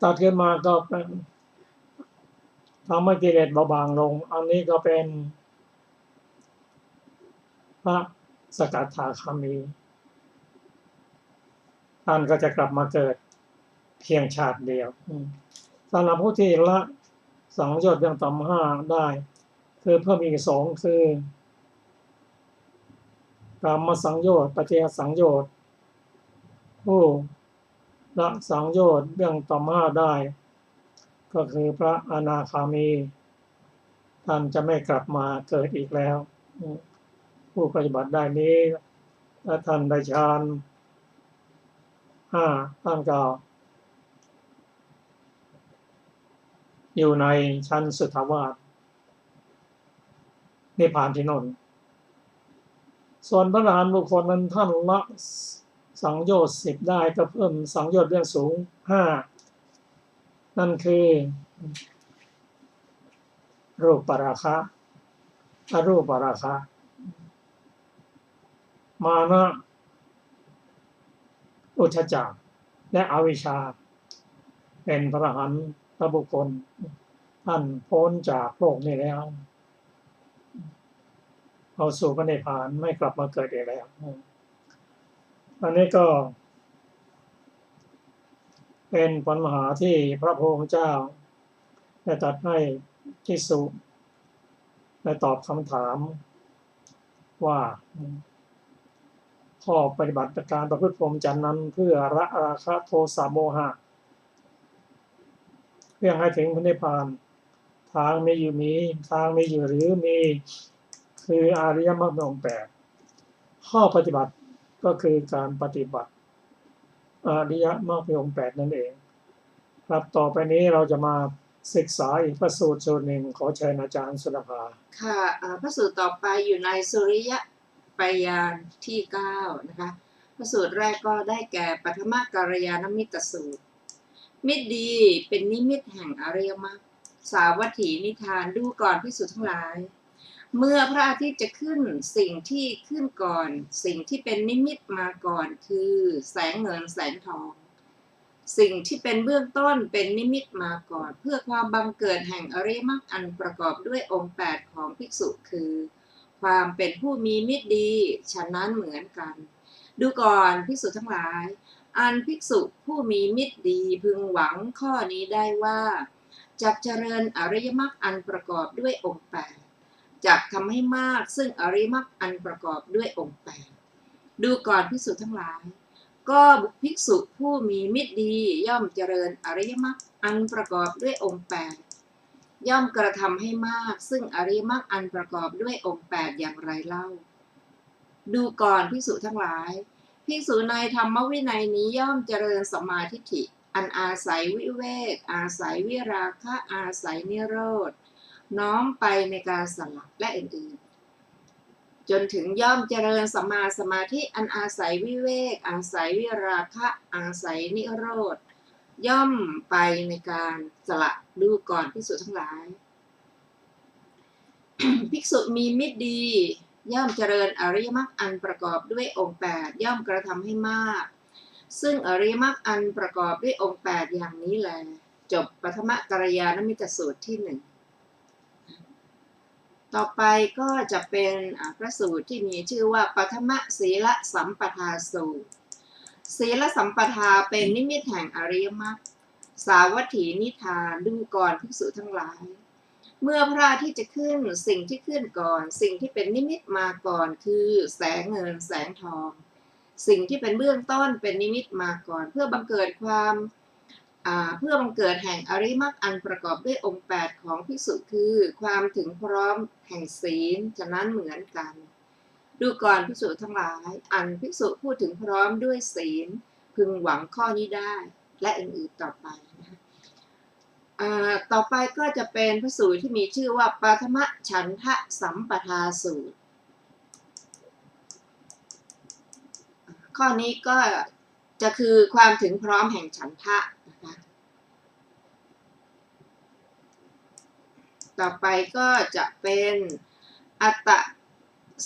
ตัดขึ้นมาก็เป็นทำให้กิเลสเบาบางลงอันนี้ก็เป็นพระสกทาคามีท่านก็จะกลับมาเกิดเพียงชาติเดียวสำหรับผู้ที่ละสังโยชน์อย่างต่ำ5ได้คือเพิ่มอีก2คือกามสังโยชน์ปฏิฆสังโยชน์ผู้ละสังโยชน์เรื่องต่ำ5ได้ก็คือพระอนาคามีท่านจะไม่กลับมาเกิดอีกแล้วผู้ปฏิบัติได้นี้ถ้าท่านได้ฌาน5ท่านก็อยู่ในชั้นสุทธาวาสนิพพานที่โน่นส่วนพระอรหันต์บุคคลนั้นท่านละสังโยชน์10ได้ก็เพิ่มสังโยชน์เรื่องสูง5นั่นคือรูปราคะอรูปราคะมานะอุทธัจจะและอวิชชาเป็นพระอรหันตบุคคลท่านพ้นจากโลกนี้แล้วเอาสู่พระนิพพานไม่กลับมาเกิดอีกแล้วอันนี้ก็เป็นปัญหาที่พระพุทธเจ้าได้ตรัสให้ภิกษุได้ตอบคำถามว่าข้อปฏิบัติการประพฤติพรหมจรรย์นั้นเพื่อละราคะโทสะโมหะเพื่อให้ถึงพระนิพพานทางมีอยู่หรือมีคืออริยมรรคองค์8ข้อปฏิบัติก็คือการปฏิบัติอริยมรรคองค์8นั่นเองครับต่อไปนี้เราจะมาศึกษาอีกพระสูตรหนึ่งขอเชิญอาจารย์สุรภาค่ะพระสูตรต่อไปอยู่ในสุริยปยานที่9นะคะพระสูตรแรกก็ได้แก่ปฐมกัลยาณมิตรสูตรมิตรดีเป็นนิมิตแห่งอริยมรรคสาวัตถีนิทานดูก่อนภิกษุทั้งหลายเมื่อพระอาทิตย์จะขึ้นสิ่งที่ขึ้นก่อนสิ่งที่เป็นนิมิตมาก่อนคือแสงเงินแสงทองสิ่งที่เป็นเบื้องต้นเป็นนิมิตมาก่อนเพื่อความบังเกิดแห่งอริยมรรคอันประกอบด้วยองค์8ของภิกษุคือความเป็นผู้มีมิตรดีฉะนั้นเหมือนกันดูก่อนภิกษุทั้งหลายอันภิกษุผู้มีมิตรดีพึงหวังข้อนี้ได้ว่า จักเจริญอริยมรรคอันประกอบด้วยองค์แปดจักทำให้มากซึ่งอริยมรรคอันประกอบด้วยองค์แปดดูก่อนภิกษุทั้งหลายก็ภิกษุผู้มีมิตรดีย่อมเจริญอริยมรรคอันประกอบด้วยองค์แปดย่อมกระทำให้มากซึ่งอริยมรรคอันประกอบด้วยองค์แปดอย่างไรเล่าดูก่อนภิกษุทั้งหลายภิกษุในธรรมวินัยนี้ย่อมเจริญสัมมาทิฏฐิอันอาศัยวิเวกอาศัยวิราคะอาศัยนิโรธน้อมไปในการสลับและอื่นๆจนถึงย่อมเจริญสัมมาสมาธิอันอาศัยวิเวกอาศัยวิราคะอาศัยนิโรธย่อมไปในการสละดูก่อนภิกษุทั้งหลาย ภิกษุมีมิตรดีย่อมเจริญอริยมรรคอันประกอบด้วยองค์แปดย่อมกระทำให้มากซึ่งอริยมรรคอันประกอบด้วยองค์แปดอย่างนี้แลจบปฐมกัลยาณมิตรสูตรที่หนึ่งต่อไปก็จะเป็นพระสูตรที่มีชื่อว่าปฐมศีลสัมปทาสูตรศีลสัมปทาเป็นนิมิตแห่งอริยมรรคสาวัตถีนิทานดูก่อนภิกษุทั้งหลายเมื่อพระอาทิตย์จะขึ้นสิ่งที่ขึ้นก่อนสิ่งที่เป็นนิมิตมาก่อนคือแสงเงินแสงทองสิ่งที่เป็นเบื้องต้นเป็นนิมิตมาก่อนเพื่อบังเกิดแห่งอริยมรรคอันประกอบด้วยองค์แปดของภิกษุคือความถึงพร้อมแห่งศีลฉะนั้นเหมือนกันดูก่อนภิกษุทั้งหลายอันภิกษุพูดถึงพร้อมด้วยศีลพึงหวังข้อนี้ได้และอื่นๆต่อไปต่อไปก็จะเป็นพระสูตรที่มีชื่อว่าปฐมฉันทะสัมปทาสูตรข้อนี้ก็จะคือความถึงพร้อมแห่งฉันทะนะคะต่อไปก็จะเป็นอัตต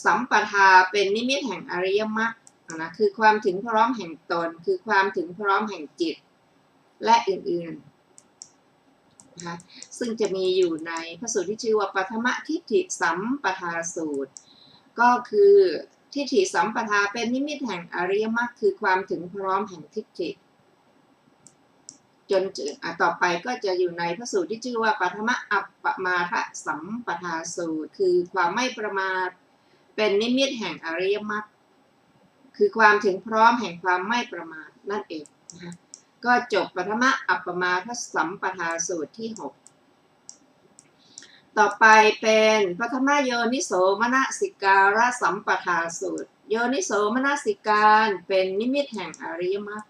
สัมปทาเป็นนิมิตแห่งอริยมรรคนะคือความถึงพร้อมแห่งตนคือความถึงพร้อมแห่งจิตและอื่นๆนะคะซึ่งจะมีอยู่ในพระสูตรที่ชื่อว่าปฐมทิฏฐิสัมปทาสูตรก็คือทิฏฐิสัมปทาเป็นนิมิตแห่งอริยมรรคคือความถึงพร้อมแห่งทิฏฐิจนต่อไปก็จะอยู่ในพระสูตรที่ชื่อว่าปฐมอัปปมาทสัมปทาสูตรคือความไม่ประมาทเป็นนิมิตแห่งอริยมรรคคือความถึงพร้อมแห่งความไม่ประมาทนั่นเองนะคะก็จบปฐมอัปปมาทสัมปทาสูตรที่6ต่อไปเป็นปฐมโยนิโสมนสิการสัมปทาสูตรโยนิโสมนสิการเป็นนิมิตแห่งอริยมรรค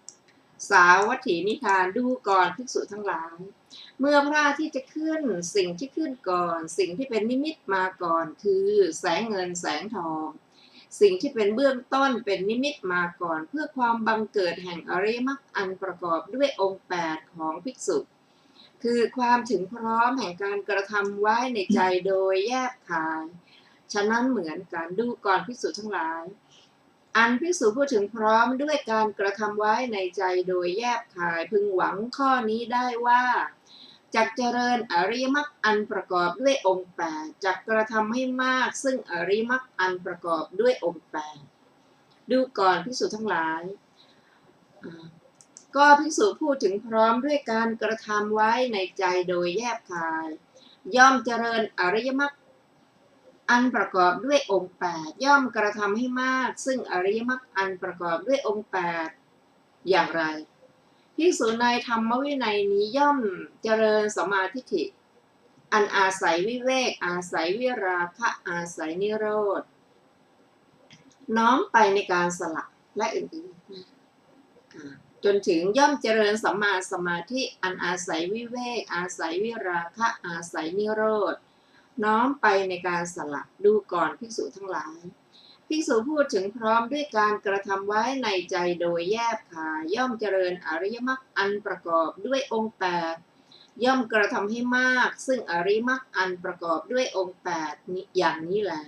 สาวัตถีนิทานดูก่อนภิกษุทั้งหลายเมื่อพระอาทิตย์จะขึ้นสิ่งที่ขึ้นก่อนสิ่งที่เป็นนิมิตมาก่อนคือแสงเงินแสงทองสิ่งที่เป็นเบื้องต้นเป็นนิมิตมาก่อนเพื่อความบังเกิดแห่งอริยมรรคอันประกอบด้วยองค์แปดของภิกษุคือความถึงพร้อมแห่งการกระทำไว้ในใจโดยแยบคายฉะนั้นเหมือนกันดูก่อนภิกษุทั้งหลายอันภิกษุพูดถึงพร้อมด้วยการกระทำไว้ในใจโดยแยบคายพึงหวังข้อนี้ได้ว่าจักเจริญอริยมรรคอันประกอบด้วยองค์แปดจักกระทำให้มากซึ่งอริยมรรคอันประกอบด้วยองค์แปดดูก่อนภิกษุทั้งหลายก็ภิกษุพูดถึงพร้อมด้วยการกระทำไว้ในใจโดยแยบคายย่อมเจริญอริยมรรคอันประกอบด้วยองค์แปดย่อมกระทำให้มากซึ่งอริยมรรคอันประกอบด้วยองค์แปดอย่างไรภิกษุในธรรมวินัยนี้ย่อมเจริญสัมมาทิฏฐิอันอาศัยวิเวกอาศัยวิราคะอาศัยนิโรธน้อมไปในการสละและอื่นๆจนถึงย่อมเจริญสัมมาสมาธิอันอาศัยวิเวกอาศัยวิราคะอาศัยนิโรธน้อมไปในการสละดูก่อนภิกษุทั้งหลายภิกษุพูดถึงพร้อมด้วยการกระทำไว้ในใจโดยแยบคายย่อมเจริญอริยมรรคอันประกอบด้วยองค์แปดย่อมกระทำให้มากซึ่งอริยมรรคอันประกอบด้วยองค์แปดอย่างนี้แหละ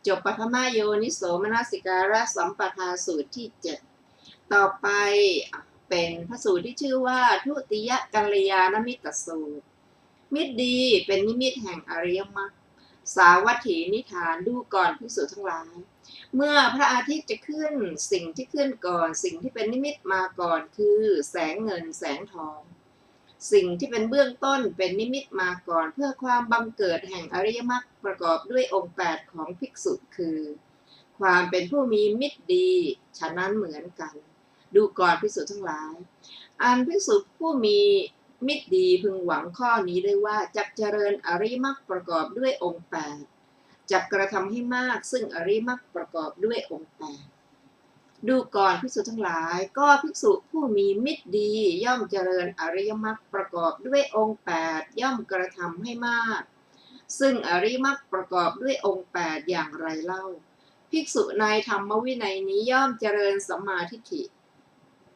จบปฐมโยนิโสมนสิการสัมปทาสูตรที่7ต่อไปเป็นพระสูตรที่ชื่อว่าทุติยกัลยาณมิตรสูตรมิตรดีเป็นนิมิตแห่งอริยมรรคสาวัตถีนิทานดูก่อนภิกษุทั้งหลายเมื่อพระอาทิตย์จะขึ้นสิ่งที่ขึ้นก่อนสิ่งที่เป็นนิมิตมาก่อนคือแสงเงินแสงทอง สิ่งที่เป็นเบื้องต้นเป็นนิมิตมาก่อนเพื่อความบังเกิดแห่งอริยมรรคประกอบด้วยองค์8ของภิกษุคือ ความเป็นผู้มีมิตรดีฉะนั้นเหมือนกันดูก่อนภิกษุทั้งหลายอันภิกษุผู้มีมิตรดีพึงหวังข้อนี้ได้ว่าจักเจริญอริยมรรคประกอบด้วยองค์8จักกระทำให้มากซึ่งอริยมรรคประกอบด้วยองค์8ดูก่อนภิกษุทั้งหลายก็ภิกษุผู้มีมิตรดีย่อมเจริญอริยมรรคประกอบด้วยองค์8ย่อมกระทำให้มากซึ่งอริยมรรคประกอบด้วยองค์8อย่างไรเล่าภิกษุในธรรมวินัยนี้ย่อมเจริญสัมมาทิฏฐิ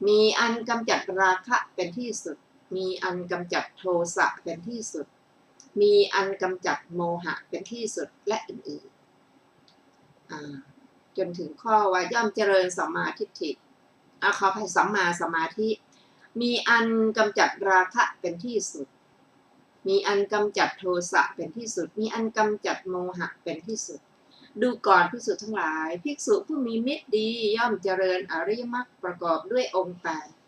มีอันกำจัดราคะเป็นที่สุดมีอันกำจัดโทสะเป็นที่สุดมีอันกำจัดโมหะเป็นที่สุดและอื่นๆจนถึงข้อว่าย่อมเจริญสัมมาทิฏฐิขอให้สัมมาสมาธิมีอันกำจัดราคะเป็นที่สุดมีอันกำจัดโทสะเป็นที่สุดมีอันกำจัดโมหะเป็นที่สุดดูก่อนภิกษุทั้งหลายภิกษุผู้มีมิตรดีย่อมเจริญอริยมรรคประกอบด้วยองค์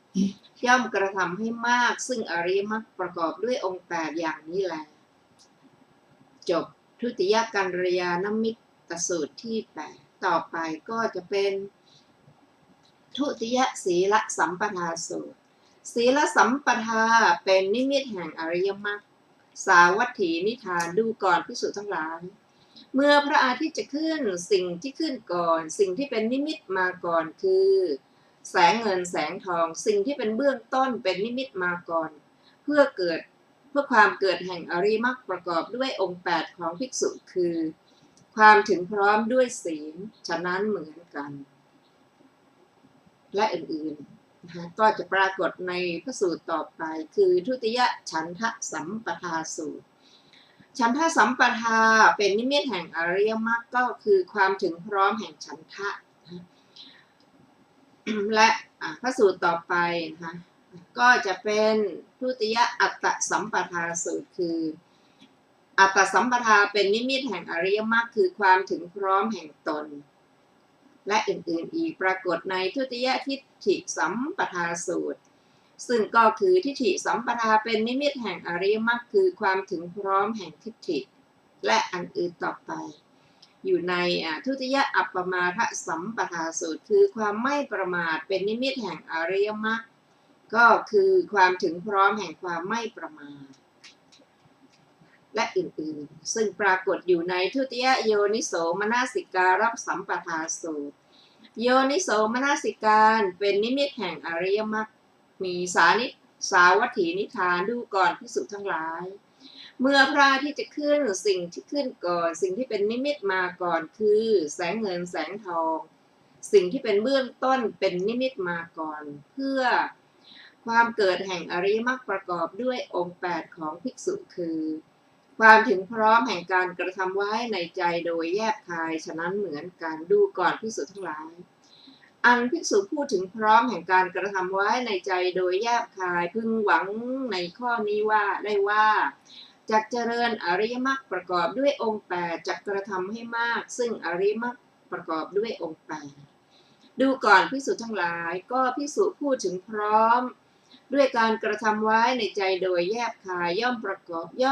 8ย่อมกระทำให้มากซึ่งอริยมรรคประกอบด้วยองค์8อย่างนี้แหละจบทุติยกัลยาณมิตรสูตรที่8ต่อไปก็จะเป็นทุติยศีลสัมปทาสูตรศีลสัมปทาเป็นนิมิตแห่งอริยมรรคสาวัตถีนิทานดูก่อนภิกษุทั้งหลายเมื่อพระอาทิตย์จะขึ้นสิ่งที่ขึ้นก่อนสิ่งที่เป็นนิมิตมาก่อนคือแสงเงินแสงทองสิ่งที่เป็นเบื้องต้นเป็นนิมิตมาก่อนเพื่อความเกิดแห่งอริยมรรคประกอบด้วยองค์8ของภิกษุคือความถึงพร้อมด้วยศีลฉะนั้นเหมือนกันและอื่นๆก็จะปรากฏในพระสูตรต่อไปคือทุติยฉันทะสัมปทาสูตรฉันทะสัมปทาเป็นนิมิตแห่งอริยมรรคก็คือความถึงพร้อมแห่งฉันทะและพระสูตรต่อไปนะคะก็จะเป็นทุติยอัตตสัมปทาสูตรคืออัตตสัมปทาเป็นนิมิตแห่งอริยมรรคคือความถึงพร้อมแห่งตนและอื่นๆอีกปรากฏในทุติยทิฏฐิสัมปทาสูตรซึ่งก็คือทิฏฐิสัมปทาเป็นนิมิตแห่งอริยมรรคคือความถึงพร้อมแห่งทิฏฐิและอันอื่นต่อไปอยู่ในทุติยอัปปมาทสัมปทาสูตรคือความไม่ประมาทเป็นนิมิตแห่งอริยมรรคก็คือความถึงพร้อมแห่งความไม่ประมาทและอื่นๆซึ่งปรากฏอยู่ในทุติยโยนิโสมนสิการัพสัมปทาสูตรโยนิโสมนสิการเป็นนิมิตแห่งอริยมรรคมีสาวัตถีนิทานดูก่อนภิกษุทั้งหลายเมื่อพระอาทิตย์จะขึ้นสิ่งที่ขึ้นก่อนสิ่งที่เป็นนิมิตมาก่อนคือแสงเงินแสงทองสิ่งที่เป็นเบื้องต้นเป็นนิมิตมาก่อนเพื่อความเกิดแห่งอริยมรรคประกอบด้วยองค์8ของภิกษุคือความถึงพร้อมแห่งการกระทำไว้ในใจโดยแยบคายฉะนั้นเหมือนกันดูก่อนภิกษุทั้งหลายอันภิกษุพูดถึงพร้อมแห่งการกระทำไว้ในใจโดยแยบคายพึงหวังในข้อนี้ว่าได้ว่าจักเจริญอริยมรรคประกอบด้วยองค์8จักกระทำให้มากซึ่งอริยมรรคประกอบด้วยองค์8ดูก่อนภิกษุทั้งหลายก็ภิกษุพูดถึงพร้อมด้วยการกระทำไว้ในใจโดยแยบคายย่อ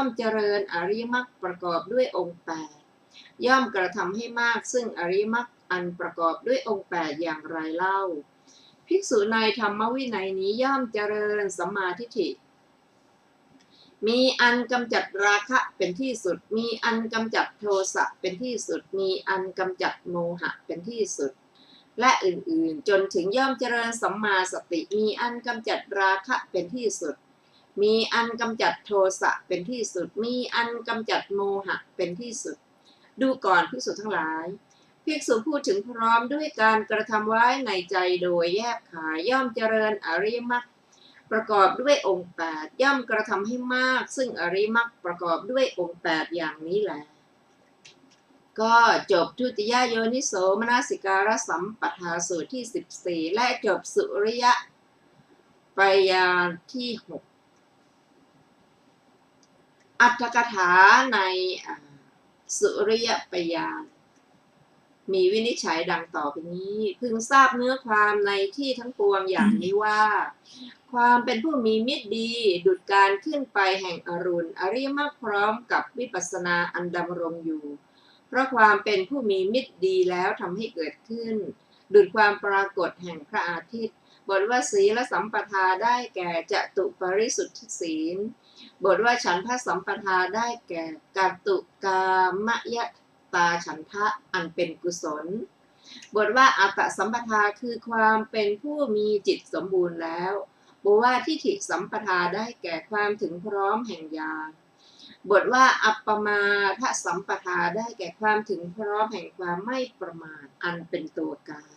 มเจริญอริยมรรคประกอบด้วยองค์8ย่อมกระทำให้มากซึ่งอริยมรรคอันประกอบด้วยองค์8อย่างไรเล่าภิกษุในธรรมวินัยนี้ย่อมเจริญสัมมาทิฏฐิมีอันกำจัดราคะเป็นที่สุดมีอันกำจัดโทสะเป็นที่สุดมีอันกำจัดโมหะเป็นที่สุดและอื่นๆจนถึงย่อมเจริญสัมมาสติมีอันกำจัดราคะเป็นที่สุดมีอันกำจัดโทสะเป็นที่สุดมีอันกำจัดโมหะเป็นที่สุดดูก่อนภิกษุทั้งหลายภิกษุพูดถึงพร้อมด้วยการกระทำไว้ในใจโดยแยบคายย่อมเจริญอริยมรรคประกอบด้วยองค์8ย่อมกระทำให้มากซึ่งอริยมรรคประกอบด้วยองค์8อย่างนี้แหละก็จบทุติยโยนิโสมนสิการสัมปทาสูตรที่14และจบสุริยปัญญาที่6อัตถกถาในสุริยปัญญา มีวินิจฉัยดังต่อไปนี้พึงทราบเนื้อความในที่ทั้งปวงอย่างนี้ว่า ความเป็นผู้มีมิตรดีดุจการขึ้นไปแห่งอรุณอริยมรรคพร้อมกับวิปัสสนาอันดำรงอยู่เพราะความเป็นผู้มีมิตรดีแล้วทำให้เกิดขึ้นดุจความปรากฏแห่งพระอาทิตย์บทว่าศีลสัมปทาได้แก่จตุปริสุทธิศีลบทว่าฉันทะสัมปทาได้แก่กัตตุกามยตาฉันทะอันเป็นกุศลบทว่าอัตตสัมปทาคือความเป็นผู้มีจิตสมบูรณ์แล้วบทว่าทิฏฐิสัมปทาได้แก่ความถึงพร้อมแห่งญาณบทว่าอัปปมาทสัมปทาได้แก่ความถึงพร้อมแห่งความไม่ประมาทอันเป็นตัวการ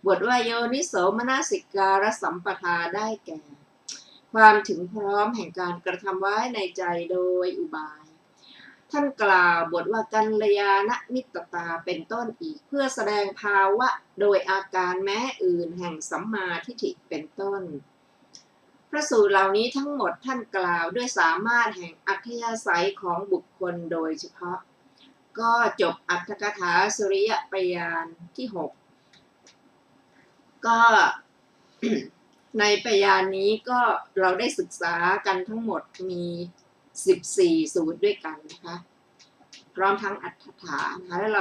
บทว่าโยนิโสมนสิการสัมปทาได้แก่ความถึงพร้อมแห่งการกระทำไว้ในใจโดยอุบายท่านกล่าวบทว่ากัลยาณมิตรตาเป็นต้นอีกเพื่อแสดงภาวะโดยอาการแม้อื่นแห่งสัมมาทิฏฐิเป็นต้นพระสูตรเหล่านี้ทั้งหมดท่านกล่าวด้วยสามารถแห่งอัธยาศัยของบุคคลโดยเฉพาะก็จบอรรถกถาสุริยปยานที่6ก็ ในปยานนี้ก็เราได้ศึกษากันทั้งหมดมี14สูตรด้วยกันนะคะพร้อมทั้งอรรถถานะคะแล้ว